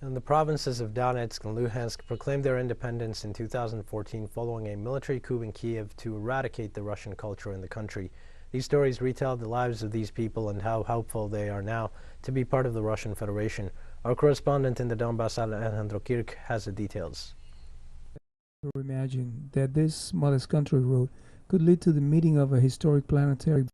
And the provinces of Donetsk and Luhansk proclaimed their independence in 2014 following a military coup in Kiev to eradicate the Russian culture in the country. These stories retell the lives of these people and how helpful they are now to be part of the Russian Federation. Our correspondent in the Donbas, Alejandro Kirk, has the details. Imagine that this modest country road could lead to the meeting of a historic planetary.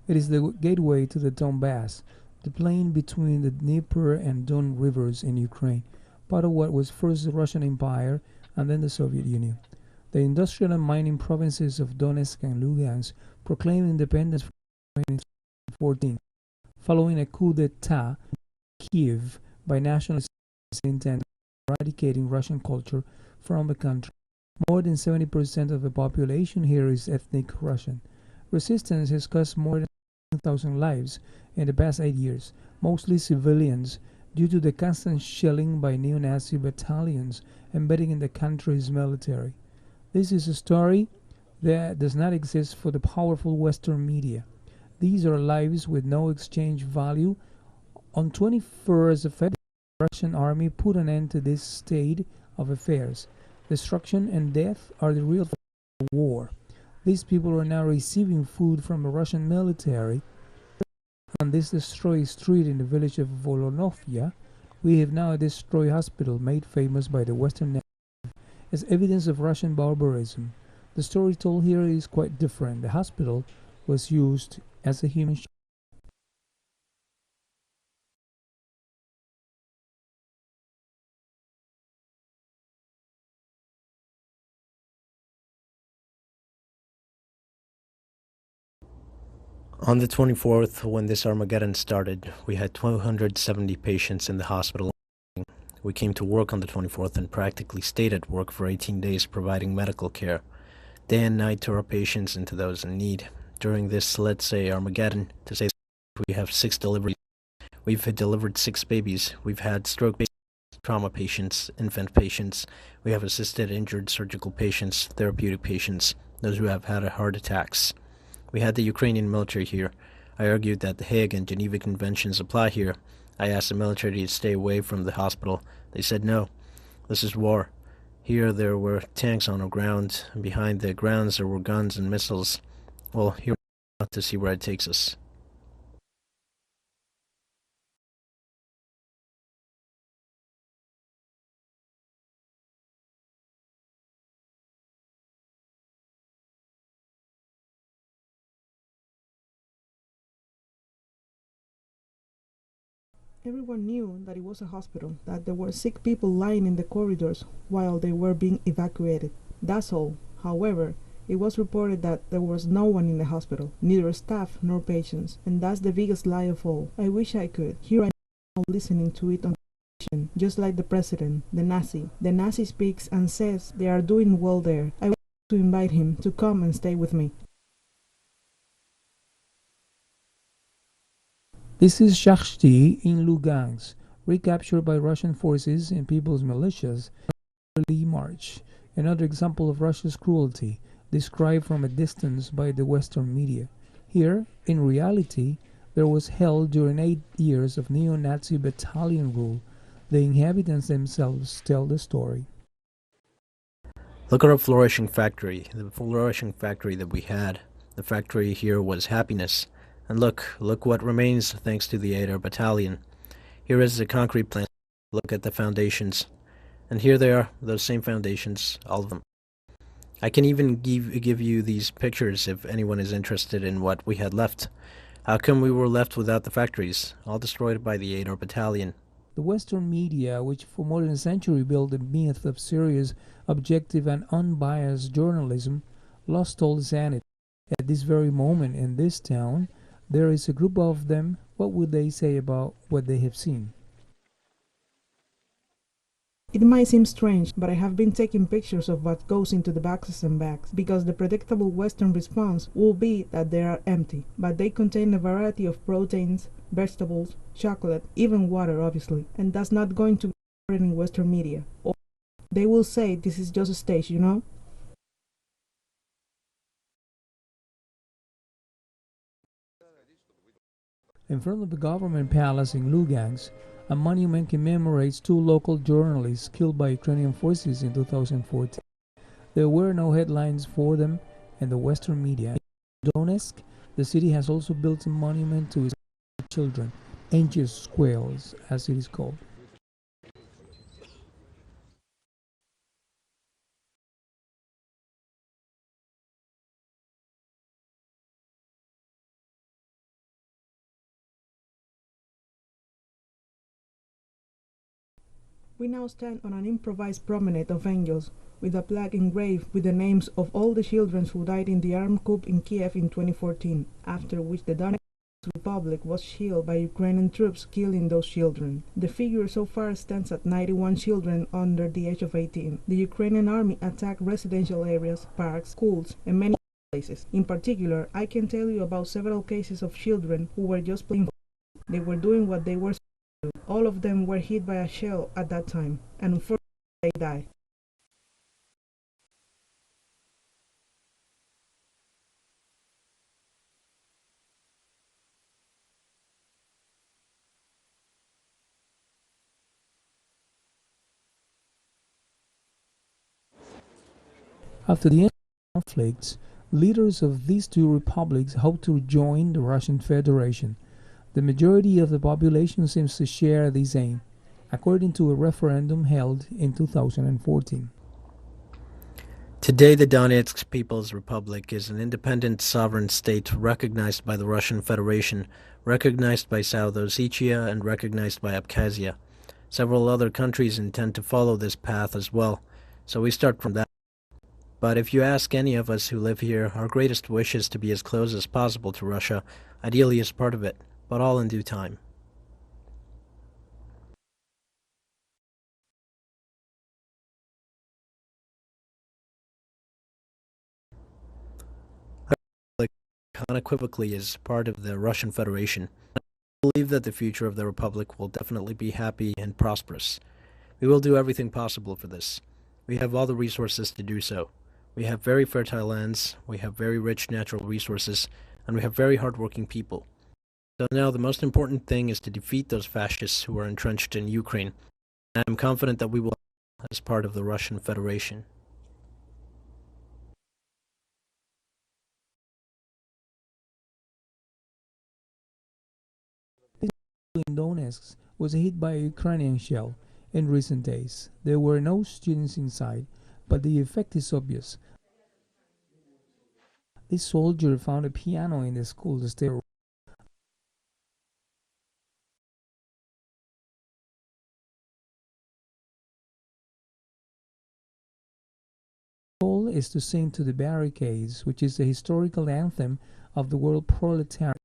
It is the gateway to the Donbas, the plain between the Dnieper and Don rivers in Ukraine, part of what was first the Russian Empire and then the Soviet Union. The industrial and mining provinces of Donetsk and Lugansk proclaimed independence in 2014, following a coup d'etat in Kiev by nationalists intent on eradicating Russian culture from the country. More than 70% of the population here is ethnic Russian. Resistance has cost more than 1,000 lives in the past 8 years, mostly civilians, due to the constant shelling by neo-Nazi battalions embedding in the country's military. This is a story that does not exist for the powerful Western media. These are lives with no exchange value. On 21st of February, the Russian army put an end to this state of affairs. Destruction and death are the real war. These people are now receiving food from the Russian military. On this destroyed street in the village of Volonovya, we have now a destroyed hospital made famous by the Western narrative as evidence of Russian barbarism. The story told here is quite different. The hospital was used as a human shield. On the 24th, when this Armageddon started, we had 270 patients in the hospital. We came to work on the 24th and practically stayed at work for 18 days providing medical care, day and night to our patients and to those in need. During this, let's say, Armageddon, to say we have 6 deliveries. We've delivered 6 babies. We've had stroke patients, trauma patients, infant patients. We have assisted injured surgical patients, therapeutic patients, those who have had heart attacks. We had the Ukrainian military here. I argued that the Hague and Geneva Conventions apply here. I asked the military to stay away from the hospital. They said no. This is war. Here there were tanks on the ground, and behind the grounds there were guns and missiles. Well, here we're to see where it takes us. Everyone knew that it was a hospital, that there were sick people lying in the corridors while they were being evacuated. That's all. However, it was reported that there was no one in the hospital, neither staff nor patients, and that's the biggest lie of all. I wish I could. Here I am listening to it on television, just like the president, the Nazi. The Nazi speaks and says they are doing well there. I want to invite him to come and stay with me. This is Shakhty in Lugansk, recaptured by Russian forces and people's militias in early March. Another example of Russia's cruelty, described from a distance by the Western media. Here, in reality, there was hell during 8 years of neo-Nazi battalion rule. The inhabitants themselves tell the story. Look at our flourishing factory, the flourishing factory that we had. The factory here was happiness. And look what remains thanks to the 8th Battalion. Here is the concrete plant. Look at the foundations. And here they are, those same foundations, all of them. I can even give you these pictures if anyone is interested in what we had left. How come we were left without the factories, all destroyed by the 8th Battalion? The Western media, which for more than a century built the myth of serious, objective and unbiased journalism, lost all sanity. At this very moment in this town, there is a group of them. What would they say about what they have seen? It might seem strange, but I have been taking pictures of what goes into the boxes and bags, because the predictable Western response will be that they are empty, but they contain a variety of proteins, vegetables, chocolate, even water obviously, and that's not going to be covered in Western media. Or they will say this is just a stage, you know? In front of the government palace in Lugansk, A monument commemorates 2 local journalists killed by Ukrainian forces in 2014. There were no headlines for them in the Western media. In Donetsk, the city has also built a monument to its children, Angels Squares, as it is called. We now stand on an improvised promenade of angels, with a plaque engraved with the names of all the children who died in the armed coup in Kiev in 2014, after which the Donetsk Republic was shelled by Ukrainian troops, killing those children. The figure so far stands at 91 children under the age of 18. The Ukrainian army attacked residential areas, parks, schools, and many places. In particular, I can tell you about several cases of children who were just playing. They were doing what they were supposed to do. All of them were hit by a shell at that time, and unfortunately they died. After the end of the conflicts, leaders of these 2 republics hope to join the Russian Federation. The majority of the population seems to share this aim, according to a referendum held in 2014. Today, the Donetsk People's Republic is an independent sovereign state recognized by the Russian Federation, recognized by South Ossetia, and recognized by Abkhazia. Several other countries intend to follow this path as well, so we start from that. But if you ask any of us who live here, our greatest wish is to be as close as possible to Russia, ideally as part of it, but all in due time. The Republic unequivocally is part of the Russian Federation. I believe that the future of the Republic will definitely be happy and prosperous. We will do everything possible for this. We have all the resources to do so. We have very fertile lands, we have very rich natural resources, and we have very hardworking people. So now the most important thing is to defeat those fascists who are entrenched in Ukraine. And I am confident that we will as part of the Russian Federation. In Donetsk was hit by a Ukrainian shell in recent days. There were no students inside, but the effect is obvious. This soldier found a piano in the school to stay. The goal is to sing to the barricades, which is the historical anthem of the world proletariat.